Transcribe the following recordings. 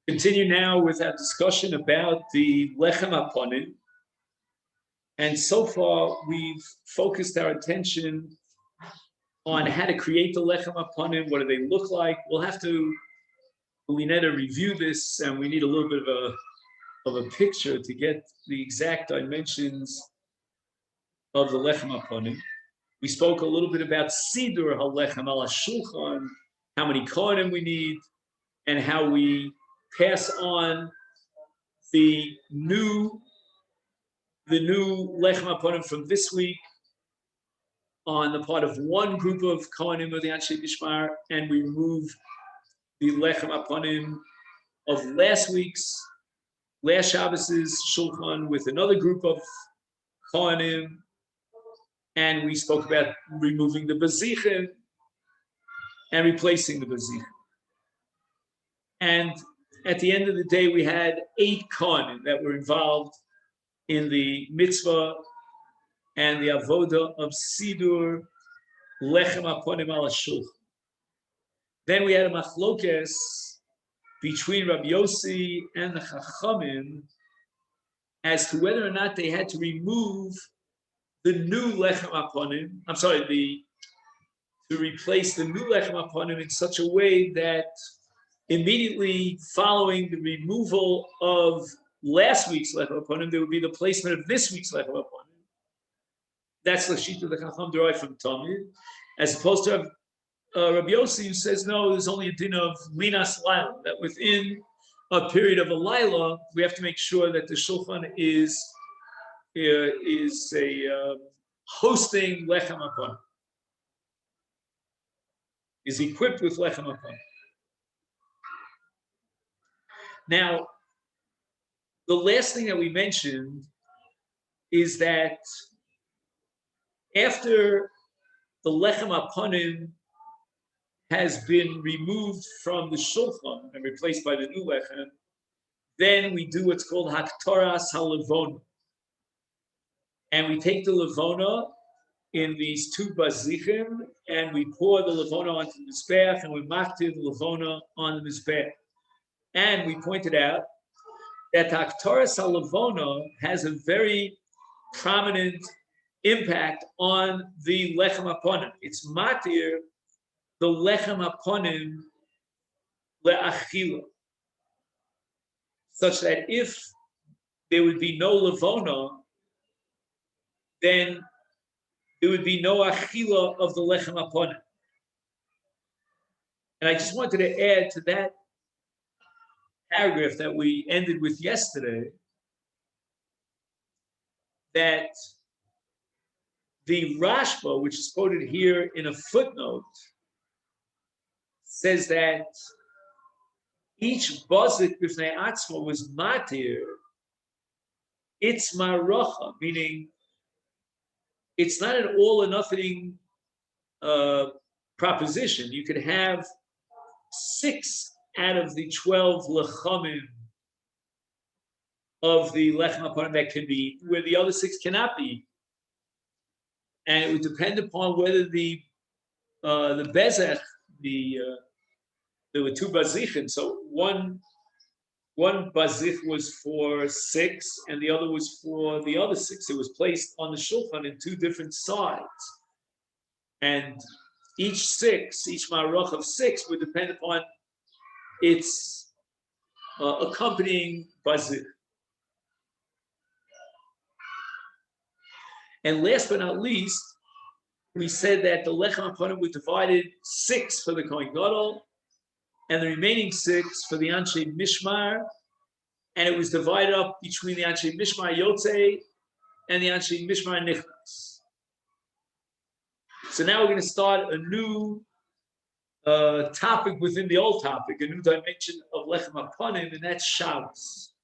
Continue now with our discussion about the lechem haponim. And so far, we've focused our attention on how to create the lechem haponim. What do they look like? We'll have to, we need to review this, and we need a little bit of a picture to get the exact dimensions of the lechem haponim. We spoke a little bit about sidur halechem al hashulchan, how many kohanim we need, and how we pass on the new lechem haponim from this week on the part of one group of kohanim of the Anshe Mishmar, and we remove the lechem haponim of last Shabbos's shulchan with another group of kohanim, and we spoke about removing the bazichim and replacing the bazichim. And at the end of the day, we had 8 kohanim that were involved in the mitzvah and the avoda of sidur lechem haponim al hashulchan. Then we had a machlokes between Rabbi Yossi and the Chachamim as to whether or not they had to remove the new lechem haponim. To replace the new lechem haponim in such a way that immediately following the removal of last week's lechem haponim, there would be the placement of this week's lechem haponim. That's the sheet of the Chacham derived from Talmud, as opposed to Rabbi Yossi, who says no, there's only a din of linas laila, that within a period of a laila, we have to make sure that the shulchan is hosting lechem haponim, is equipped with lechem haponim. Now, the last thing that we mentioned is that after the lechem haponim has been removed from the shulchan and replaced by the new lechem, then we do what's called haktoras halevona. And we take the levona in these 2 bazichim, and we pour the levona onto the mizbeach, and we maktir the levona on the mizbeach. And we pointed out that haktoras halevona has a very prominent impact on the lechem haponim. It's matir the lechem haponim le'achila, such that if there would be no levona, then there would be no achila of the lechem haponim. And I just wanted to add to that paragraph that we ended with yesterday that the Rashba, which is quoted here in a footnote, says that each bazik b'fnei atzma was matir, it's marocha, meaning it's not an all or nothing proposition. You could have 6 out of the 12 lechamim of the lechem haponim that can be, where the other 6 cannot be. And it would depend upon whether the bezech, there were 2 bazichim. So one bazich was for 6, and the other was for the other 6. It was placed on the shulchan in 2 different sides, and each marach of 6 would depend upon its accompanying bazich. And last but not least, we said that the lechem haponim were divided 6 for the Kohen Gadol, and the remaining 6 for the Anshe Mishmar, and it was divided up between the Anshe Mishmar Yotzei and the Anshe Mishmar Nichnas. So now we're going to start a new topic within the old topic, a new dimension of lechem haponim, and that's Shabbos.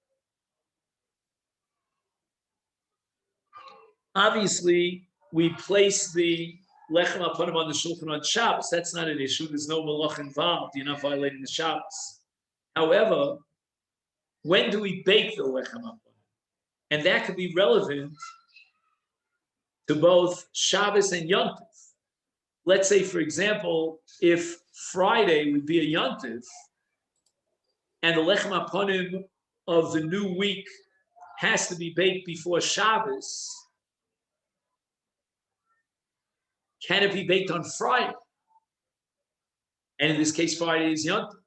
Obviously, we place the lechem haponim on the shulchan on Shabbos. That's not an issue. There's no malach involved. You're not violating the Shabbos. However, when do we bake the lechem haponim? And that could be relevant to both Shabbos and Yom Tov. Let's say, for example, if Friday would be a Yom Tov, and the lechem aponim of the new week has to be baked before Shabbos, can it be baked on Friday? And in this case, Friday is Yom Tov.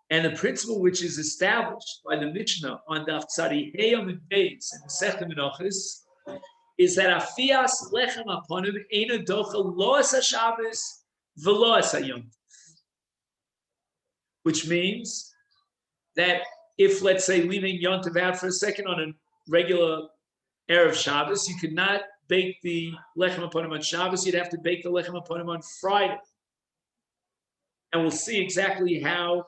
And the principle which is established by the Mishnah on Daf Tzadi Heyam and Beis and the Sechem Menachos is that afias lechem aponim eina docha lo as Shabbos v'lo as Yom Tov, which means that if, let's say, leaving Yom Tov out for a second on a regular Erev Shabbos, you could not bake the lechem aponim on Shabbos. You'd have to bake the lechem aponim on Friday, and we'll see exactly how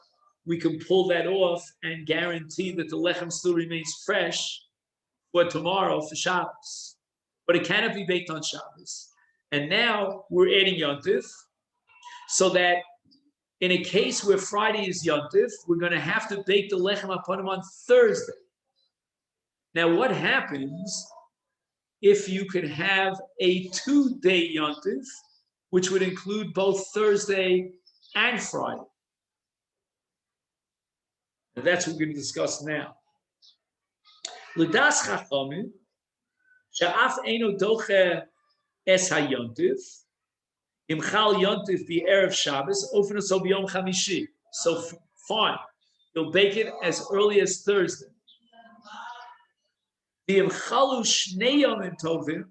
we can pull that off and guarantee that the lechem still remains fresh for tomorrow for Shabbos. But it cannot be baked on Shabbos. And now we're adding Yom Tov, so that in a case where Friday is Yom Tov, we're going to have to bake the lechem aponim on Thursday. Now, what happens if you could have a 2-day Yom Tov, which would include both Thursday and Friday? And that's what we're going to discuss now. L'das chachamim, she'af eino doche es ha-yontiv, im chal yontiv bi erev Shabbos, ofen so b'yom chamishi. So fine, you'll bake it as early as Thursday. V'im chalu shnei yomim tovim.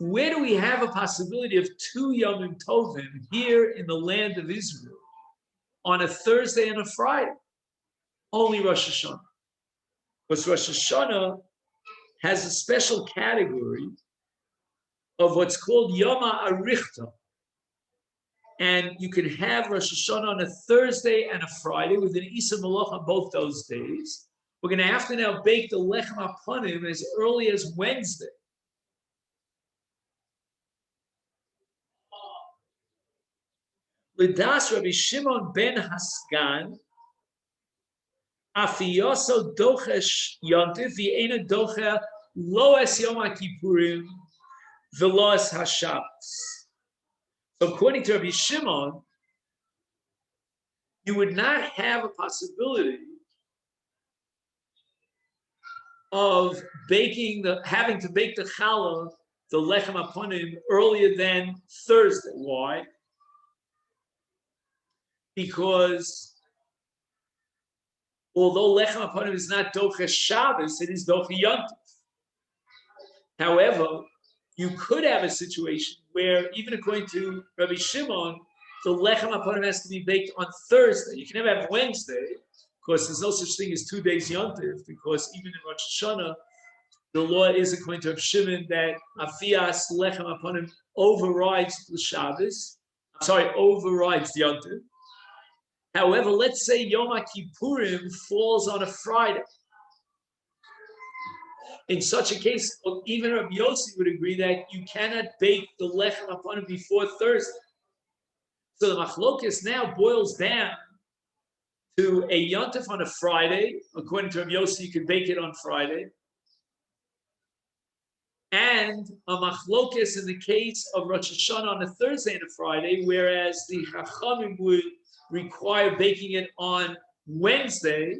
Where do we have a possibility of 2 yomim tovim here in the land of Israel on a Thursday and a Friday? Only Rosh Hashanah. Because Rosh Hashanah has a special category of what's called Yoma Arichta. And you can have Rosh Hashanah on a Thursday and a Friday with an Isa Malach on both those days. We're going to have to now bake the Lechem Aponim as early as Wednesday. L'das Rabbi Shimon ben Haskan, Afiyoso dochesh yontif v'ena doche lo es Yom HaKippurim v'lo es HaShabbos. So according to Rabbi Shimon, you would not have a possibility of having to bake the challah, the lechem aponim, earlier than Thursday. Why? Because although lechem aponim is not doche Shabbos, it is doche Yom Tov. However, you could have a situation where, even according to Rabbi Shimon, the lechem aponim has to be baked on Thursday. You can never have Wednesday, because there's no such thing as 2 days Yom Tov, because even in Rosh Hashanah, the law is, according to Rabbi Shimon, that afias lechem aponim overrides the Shabbos. Overrides the Yom Tov. However, let's say Yom Kippurim falls on a Friday. In such a case, even Rabbi Yossi would agree that you cannot bake the lechem aponim before Thursday. So the machlokes now boils down to a yontif on a Friday. According to Rabbi Yossi, you can bake it on Friday. And a machlokes in the case of Rosh Hashanah on a Thursday and a Friday, whereas the Chachamim would require baking it on Wednesday.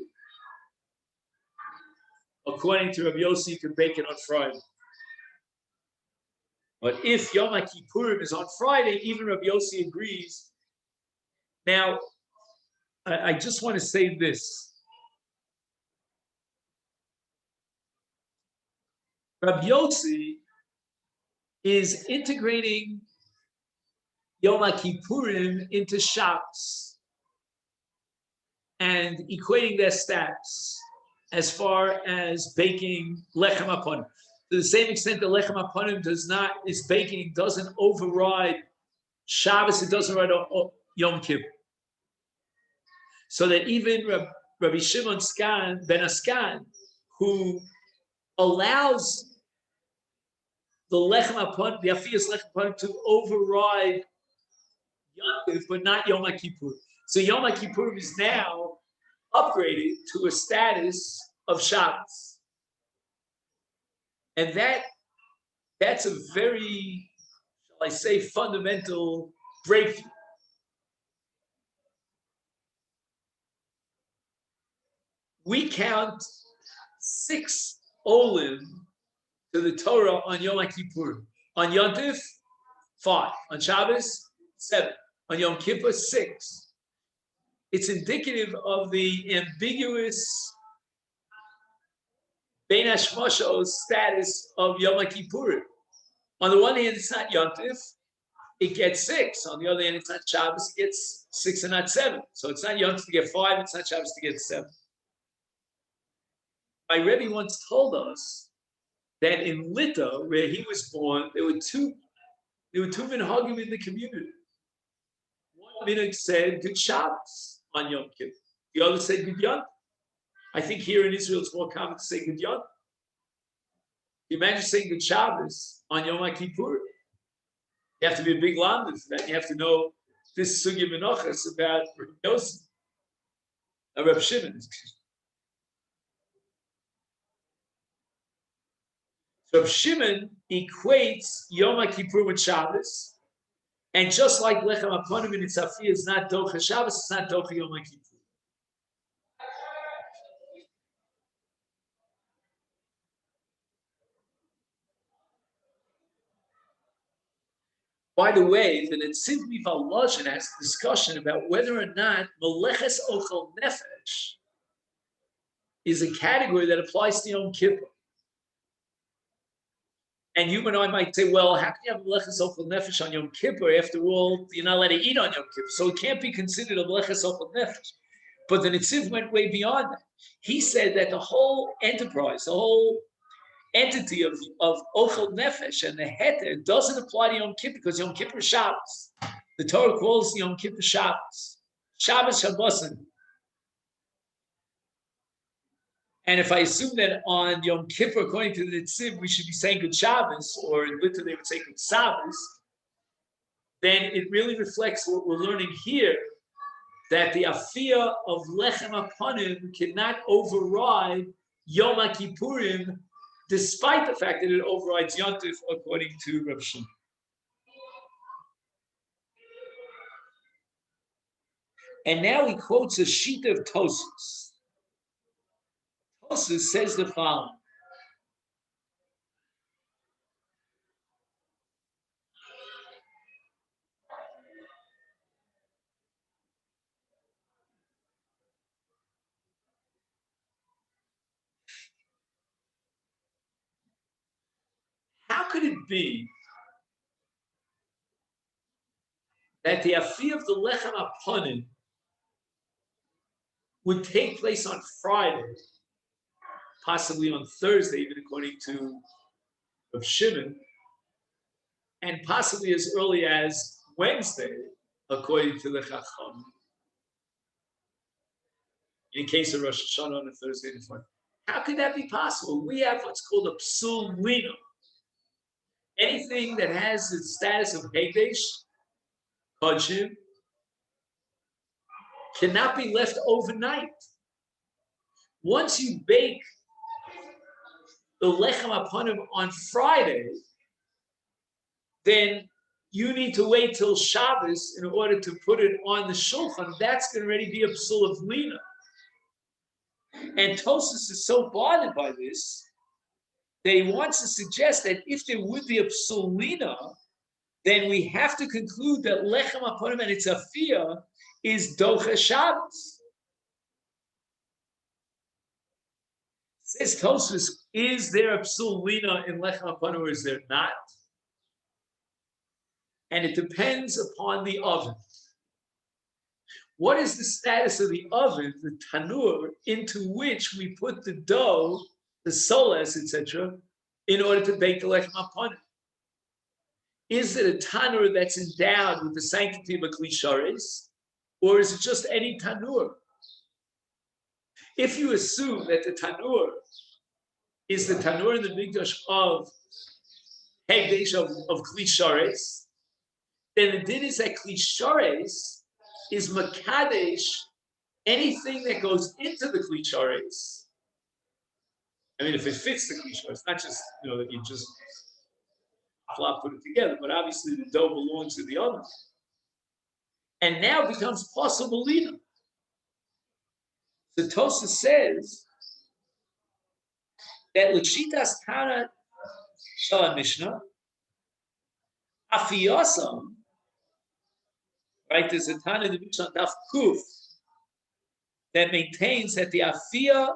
According to Rabbi Yossi, you can bake it on Friday. But if Yom Kippurim is on Friday, even Rabbi Yossi agrees. Now, I just want to say this. Rabbi Yossi is integrating Yom Kippurim into Shabbos and equating their status as far as baking lechem aponim. To the same extent that lechem aponim doesn't override Shabbos, it doesn't override Yom Kippur. So that even Rabbi Shimon ben Askan, who allows the lechem aponim, the afiyas lechem aponim, to override Yom Kippur, but not Yom Kippur. So Yom Kippur is now upgraded to a status of Shabbos. And that's a very, shall I say, fundamental breakthrough. we count 6 olim to the Torah on Yom Kippur. On Yom Tif, 5. On Shabbos, 7. On Yom Kippur, 6. It's indicative of the ambiguous Bein Hashmashos status of Yom Kippur. On the one hand, it's not Yom Tif, it gets 6. On the other hand, it's not Shabbos, it gets 6 and not 7. So it's not Yom Tif to get 5, it's not Shabbos to get 7. My Rebbe once told us that in Lita, where he was born, there were two minhagim in the community. One minhag said Good Shabbos on Yom Kippur. The other said Good Yom. I think here in Israel it's more common to say Good Yom. You imagine saying Good Shabbos on Yom Kippur. You have to be a big lamed for that. You have to know this sugya menachas about Yosef, Reb Shimon. So Reb Shimon equates Yom Kippur with Shabbos, and just like Lechem Aponim in Itzafiyah is not Docha Shabbos, it's not Docha Yom Kippur. By the way, the Netziv Mival Lashon has a discussion about whether or not Meleches Ochel Nefesh is a category that applies to Yom Kippur. And you and I might say, well, how can you have Meleches Ochel Nefesh on Yom Kippur? After all, you're not allowed to eat on Yom Kippur. So it can't be considered a Meleches Ochel Nefesh. But the Netziv went way beyond that. He said that the whole enterprise, the whole entity of Ochel Nefesh and the Heter doesn't apply to Yom Kippur because Yom Kippur is Shabbos. The Torah calls Yom Kippur Shabbos. Shabbos Shabbosin. And if I assume that on Yom Kippur, according to the Netziv, we should be saying Good Shabbos, or in Lita they would say Good Shabbos, then it really reflects what we're learning here, that the afiyah of Lechem Aponim cannot override Yom Kippurim, despite the fact that it overrides Yom Tov, according to Reb Shimon. And now he quotes a sheet of Tosfos. Tosfos says the following. How could it be that the afiyah of the Lechem Aponim would take place on Friday, possibly on Thursday, even according to Reb Shimon, and possibly as early as Wednesday, according to the Chacham. In case of Rosh Hashanah on a Thursday and Friday. How could that be possible? We have what's called a psul lino. Anything that has the status of Hegdesh, Kodshim, cannot be left overnight. Once you bake the Lechem Aponim on Friday, then you need to wait till Shabbos in order to put it on the shulchan. That's going to already be a psul of lina. And Tosfos is so bothered by this that he wants to suggest that if there would be a psul lina, then we have to conclude that Lechem Aponim and its afiyah is Docha Shabbos. Says Tosfos, is there a psul lina in Lechem Aponim or is there not? And it depends upon the oven. What is the status of the oven, the tanur, into which we put the dough, the soles, etc., in order to bake the lechem aponim? Is it a tanur that's endowed with the sanctity of a kli shares, or is it just any tanur? If you assume that the tanur is the tanur in the mikdash of hegdesh of kli shares, then the din is that kli shares is makadesh anything that goes into the kli shares. I mean, if it fits the kli shares, not just that you just flop put it together, but obviously the dough belongs to the oven, and now becomes possible lina. The Tosa says that L'shitas Tana Shal Mishnah, Afiyasam, right? There's a Tana in the Mishnah Daf Kuf that maintains that the Afiyah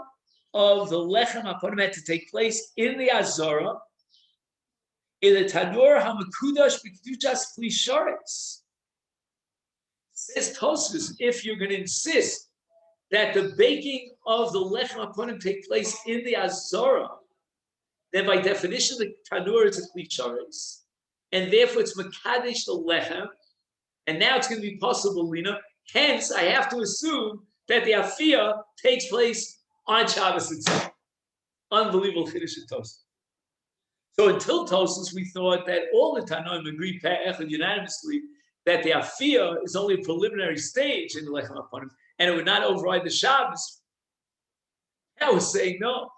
of the Lechem HaPonim had to take place in the Azora, in the Tanur HaMekudash B'Kedushas Kli Sharetz. Says Tosfos, if you're going to insist that the baking of the Lechem HaPonim take place in the Azora, then by definition the Tanur is a Kli Sharetz, and therefore it's Mekadesh the Lechem, and now it's going to be possible, Lina. Hence, I have to assume that the Afiyah takes place on Shabbos itself. Unbelievable Chiddush in Tosfos. So until Tosfos, we thought that all the Tanoim agreed unanimously that the Afiyah is only a preliminary stage in the Lechem HaPonim, and it would not override the Shabbos. Now we're saying no,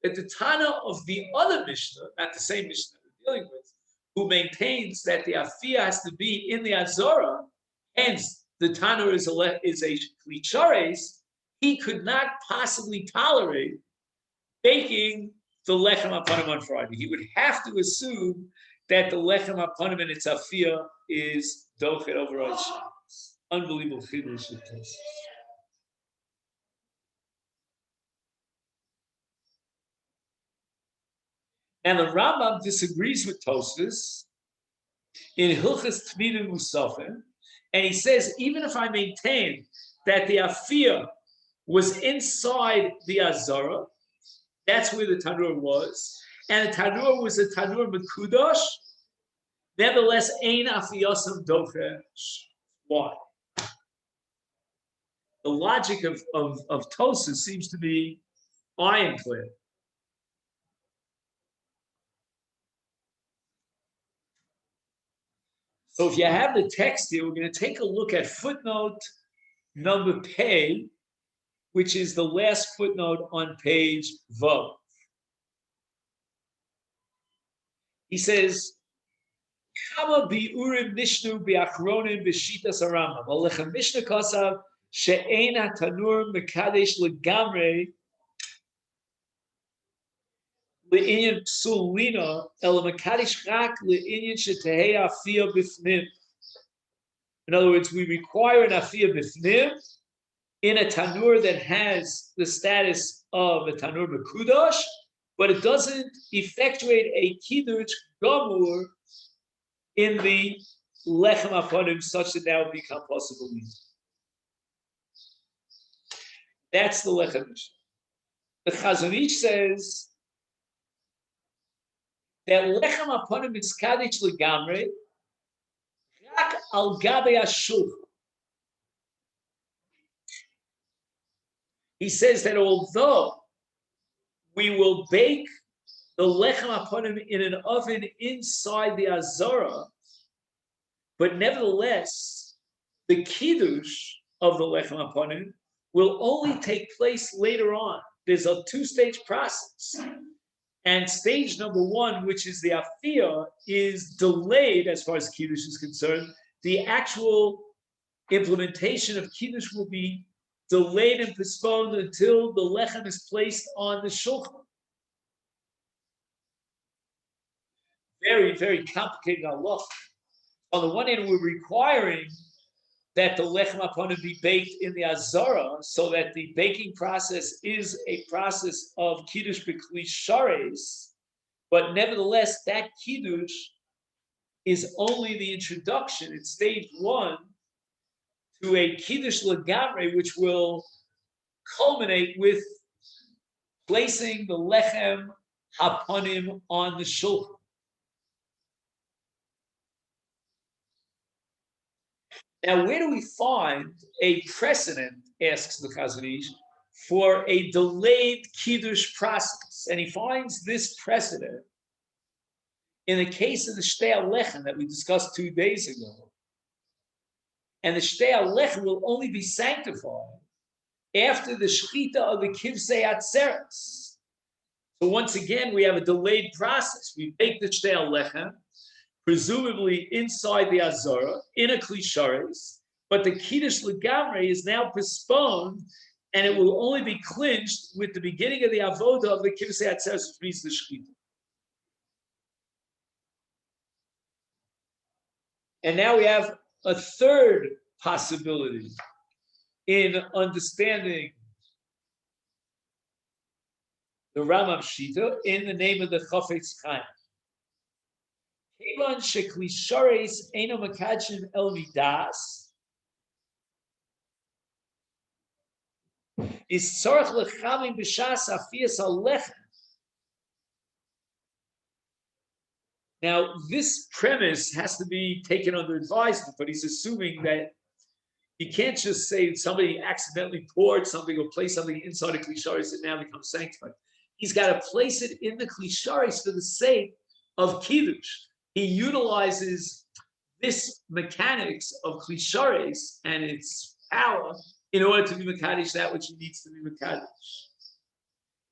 that the Tana of the other Mishnah, not the same Mishnah we're dealing with, who maintains that the Afiyah has to be in the Azora, hence the Tana is a Kli Sharetz, he could not possibly tolerate baking the Lechem HaPonim on Friday. He would have to assume that the Lechem HaPonim and its Afiyah is Dochet over Shabbos. Unbelievable Chiddush it is. And the Rambam disagrees with Tosfos in Hilchas Tmidim Musafim, and he says, even if I maintain that the Afiyah was inside the Azara, that's where the Tanur was, and the Tanur was a Tanur Mekudosh, nevertheless, Ein Afiyasam Dochesh. Why? The logic of Tosfos seems to be ironclad. So if you have the text here, we're going to take a look at footnote number Pei, which is the last footnote on page Vav. He says, Kama bi'urim nishnu bi'achronim b'shitas harambam. Alechem Mishnah kasav she'ein hatanur mekadesh legamrei le'inyan psul lina el mekadesh chak le'inyan shetehei afiyah b'fnim. In other words, we require an afiyah b'fnim in a tanur that has the status of a tanur mekudosh, but it doesn't effectuate a kiddush gamur in the lechem haponim such that that would become possible. That's the lechem. The Chazon Ish says that lechem haponim is kaddish legamre rak al gabe hashulchan. He says that although we will bake the lechem haponim in an oven inside the Azara, but nevertheless, the kiddush of the lechem haponim will only take place later on. There's a two-stage process. And stage number one, which is the afiyah, is delayed as far as kiddush is concerned. The actual implementation of kiddush will be delayed and postponed until the lechem is placed on the shulchan. Very, very complicated halacha. On the one hand, we're requiring that the lechem haponim be baked in the azara, so that the baking process is a process of kiddush b'kli sharetz, but nevertheless, that kiddush is only the introduction in stage one to a kiddush legamre, which will culminate with placing the lechem haponim on the shulchan. Now, where do we find a precedent, asks the Chazon Ish, for a delayed kiddush process? And he finds this precedent in the case of the Shtei HaLechem that we discussed 2 days ago. And the Shtei HaLechem will only be sanctified after the Shechita of the Kivsei Atzeres. So once again, we have a delayed process. We bake the Shtei HaLechem, presumably inside the Azara, in a Kli Sharetz, but the Kiddush Legamre is now postponed and it will only be clinched with the beginning of the avoda of the kivsei atzeres, which means the shechita. And now we have a third possibility in understanding the Rambam Shita in the name of the Chafetz Chaim. Kevan sheklishares eno makadshim el midas is tzarich lechamim b'shas afiyas halechem. Now, this premise has to be taken under advisement, but he's assuming that he can't just say somebody accidentally poured something or placed something inside a klisharis and now becomes sanctified. He's got to place it in the klisharis for the sake of kiddush. He utilizes this mechanics of klisharis and its power in order to be mekadesh that which he needs to be mekadesh.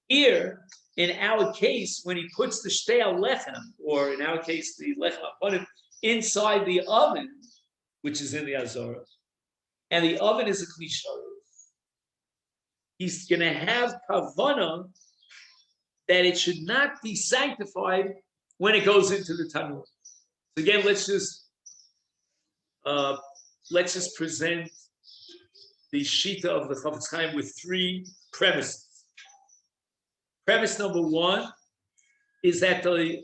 Here, in our case, when he puts the shtei lechem, or in our case, the lechem aponim, inside the oven, which is in the azara, and the oven is a klisharis, he's going to have kavanah that it should not be sanctified when it goes into the tanur. So again, let's just present the shita of the Chafetz Chaim with three premises. Premise number one is that the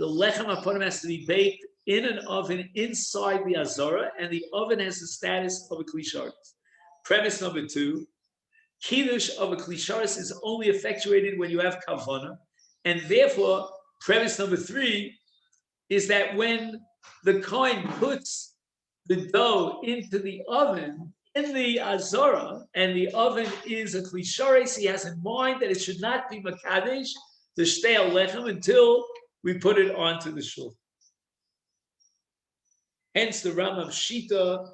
lechem aponim has to be baked in an oven inside the azara, and the oven has the status of a klisharis. Premise number two: kiddush of a klisharis is only effectuated when you have kavanah, and therefore, premise number three is that when the kohen puts the dough into the oven in the azara, and the oven is a klisharis, he has in mind that it should not be makadesh, the shtei lechem, until we put it onto the shul. Hence the Rambam Shita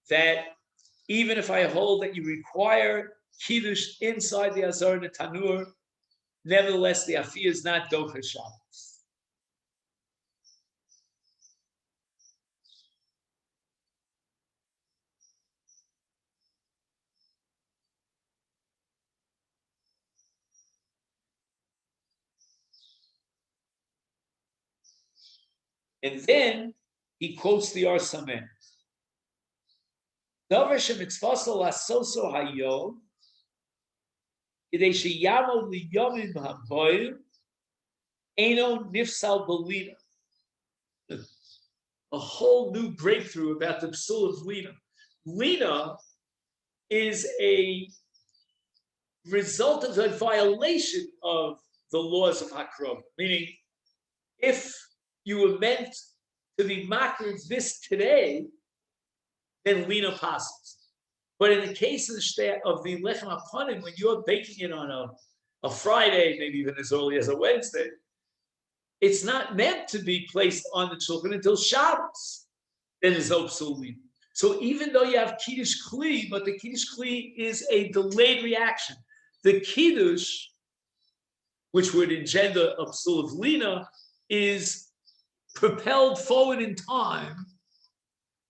that even if I hold that you require kiddush inside the azara, the tanur, nevertheless the afiyah is not docher Shabbos. And then he quotes the Or Samen. Davar shemitzvasol asoso hayom kidei sheyamod liyomim haboyim eno nifsal belina. A whole new breakthrough about the psul of lina. Lina is a result of a violation of the laws of Hakrov, meaning if you were meant to be makriv this today, then lina passes. But in the case of the lechem aponim, when you're baking it on a Friday, maybe even as early as a Wednesday, it's not meant to be placed on the shulchan until Shabbos. Then there's no psul lina. So even though you have kiddush kli, but the kiddush kli is a delayed reaction. The kiddush, which would engender a psul of lina, is propelled forward in time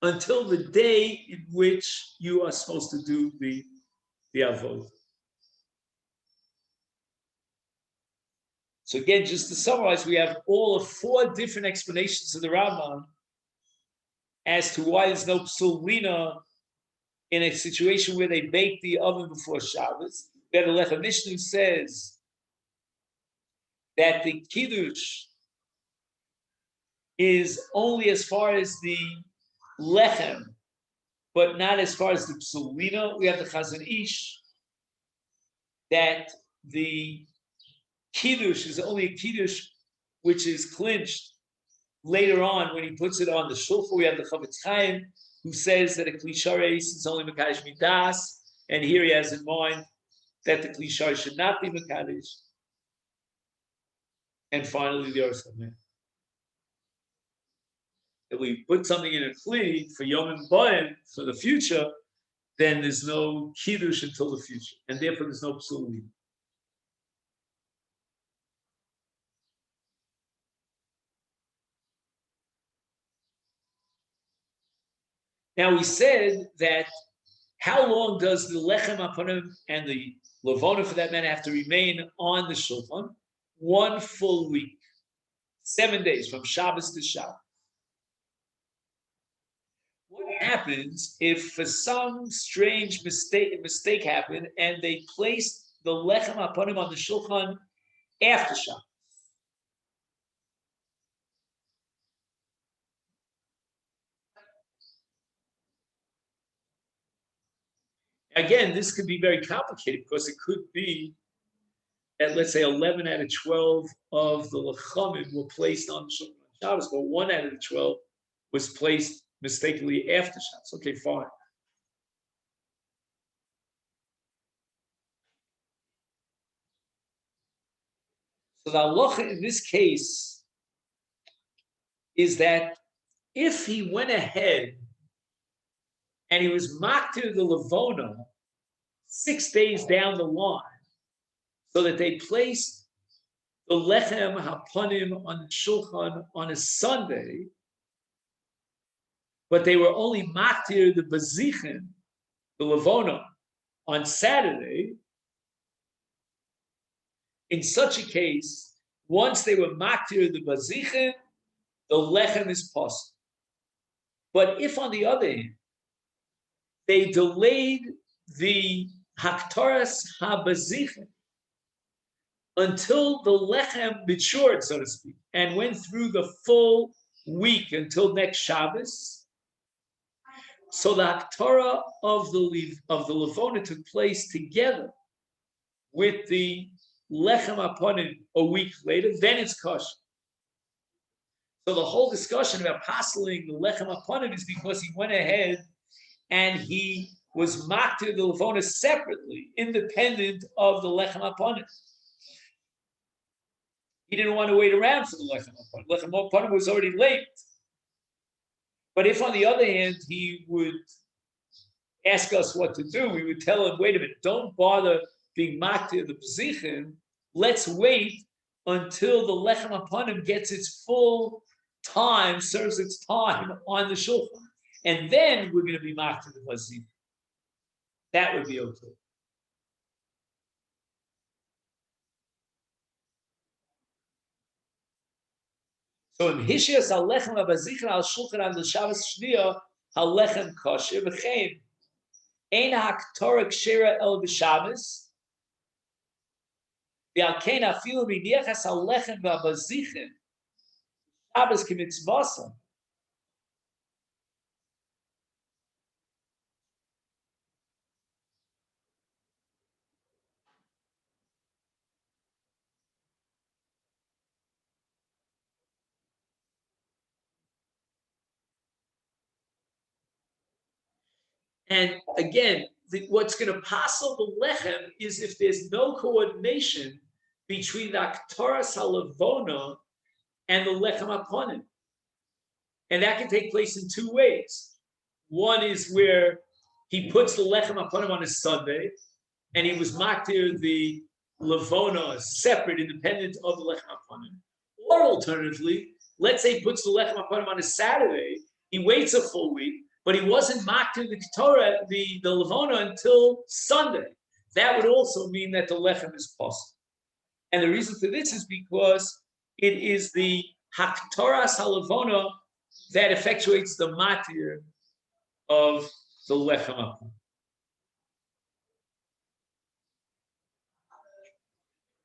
until the day in which you are supposed to do the avodah. So again, just to summarize, we have all of four different explanations of the Rambam as to why there's no psul lina in a situation where they bake the oven before Shabbos. We have the Lechem Mishnah who says that the kiddush is only as far as the lechem, but not as far as the psul lina. We have the Chazon Ish that the kiddush is only a kiddush which is clinched later on when he puts it on the shulchan. We have the Chafetz Chaim who says that a klisharis is only mekadesh midas, and here he has in mind that the klisharis should not be mekadesh. And finally, the Or Samen. If we put something in a kli for Yom and Boim for the future, then there's no kiddush until the future, and therefore there's no psul lina. Now we said that how long does the lechem aponim and the levona, for that matter, have to remain on the shulchan? 1 full week, 7 days from Shabbos to Shabbos. What happens if, for some strange mistake happened and they placed the lechem aponim on the shulchan after Shabbos? Again, this could be very complicated because it could be that, let's say, 11 out of 12 of the lechamim were placed on Shulchan Shabbos, but 1 out of the 12 was placed mistakenly after Shabbos. Okay, fine. So the halacha in this case is that if he went ahead and he was maktir the levona 6 days down the line, so that they placed the lechem hapanim on the shulchan on a Sunday, but they were only maktir the bazichin, the levona, on Saturday. In such a case, once they were maktir the bazichin, the lechem is possible. But if, on the other hand, they delayed the haktaras habazichin until the lechem matured, so to speak, and went through the full week until next Shabbos, so the haktara of the levona took place together with the lechem aponim a week later, then it's kosher. So the whole discussion about passeling the lechem aponim is because he went ahead and he was maktir the levona separately, independent of the lechem aponim. He didn't want to wait around for the lechem aponim. Lechem aponim was already late. But if, on the other hand, he would ask us what to do, we would tell him, wait a minute, don't bother being maktir the position. Let's wait until the lechem aponim gets its full time, serves its time on the shulchan. And then we're going to be maktir the position. That would be okay. So in Hishias halechem abazichin al shulchan al Shabbos shniya halechem kosher v'chein ein haktorah kshera el b'Shabbos v'alkein afilu miniachas halechem v'abazichin Shabbos k'mitzvasa. And again, what's going to passel the lechem is if there's no coordination between the aktaras halavona and the lechem aponim. And that can take place in 2 ways. One is where he puts the lechem aponim on a Sunday, and he was maktir the levona separate, independent of the lechem aponim. Or alternatively, let's say he puts the lechem aponim on a Saturday, he waits a full week, but he wasn't maktir the Torah, the levona, until Sunday. That would also mean that the lechem is possible. And the reason for this is because it is the haktaras halavona that effectuates the matir of the lechem.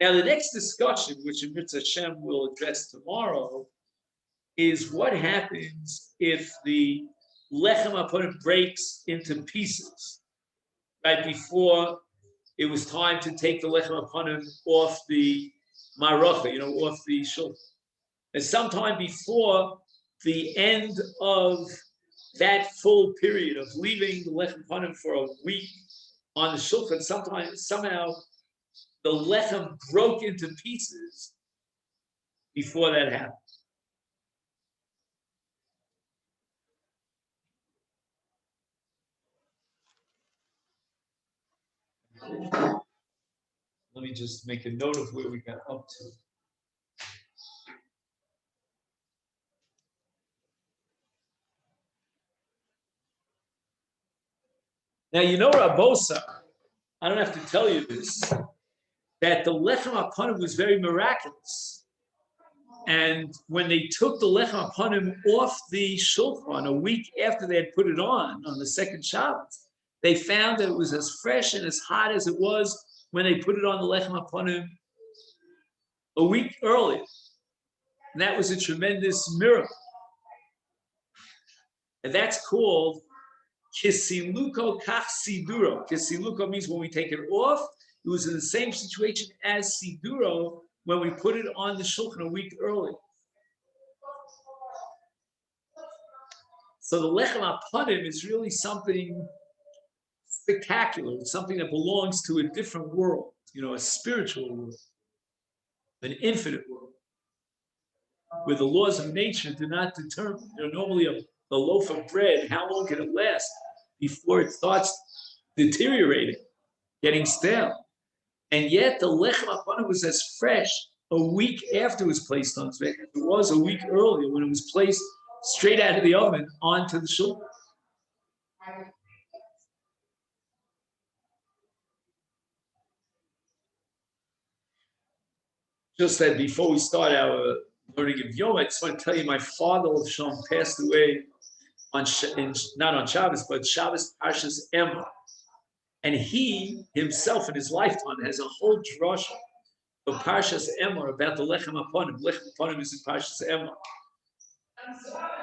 Now, the next discussion, which in Mitzvah Hashem will address tomorrow, is what happens if the lechem aponim breaks into pieces right before it was time to take the lechem aponim off the maracha, off the shulchan. And sometime before the end of that full period of leaving the lechem aponim for a week on the shulchan, somehow the lechem broke into pieces before that happened. Let me just make a note of where we got up to. Now, you know, Rabosa, I don't have to tell you this, that the Lechem Aponim was very miraculous. And when they took the Lechem Aponim off the Shulchan a week after they had put it on the second Shabbos, they found that it was as fresh and as hot as it was when they put it on the Lechem Aponim a week earlier. And that was a tremendous miracle. And that's called Kisiluko Kach Siduro. Kisiluko means when we take it off, it was in the same situation as Siduro when we put it on the Shulchan a week earlier. So the Lechem Aponim is really something spectacular. It's something that belongs to a different world, a spiritual world, an infinite world, where the laws of nature do not determine. Normally a loaf of bread, how long can it last before it starts deteriorating, getting stale? And yet the Lechem Aponim was as fresh a week after it was placed on Zvek as it was a week earlier when it was placed straight out of the oven onto the shulchan. Just that before we start our learning of Yom, I just want to tell you my father, Shalom, passed away not on Shabbos, but Shabbos Parshas Emor. And he himself in his lifetime has a whole drasha of Parshas Emor about the Lechem Aponim. Lechem Aponim is in Parshas Emor.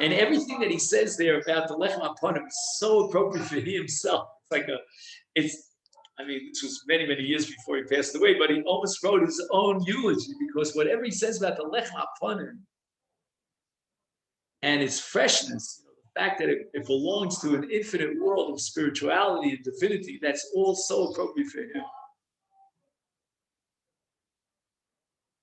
And everything that he says there about the Lechem Aponim is so appropriate for he himself. This was many, many years before he passed away, but he almost wrote his own eulogy because whatever he says about the Lechem Aponim and its freshness, the fact that it belongs to an infinite world of spirituality and divinity, that's all so appropriate for him.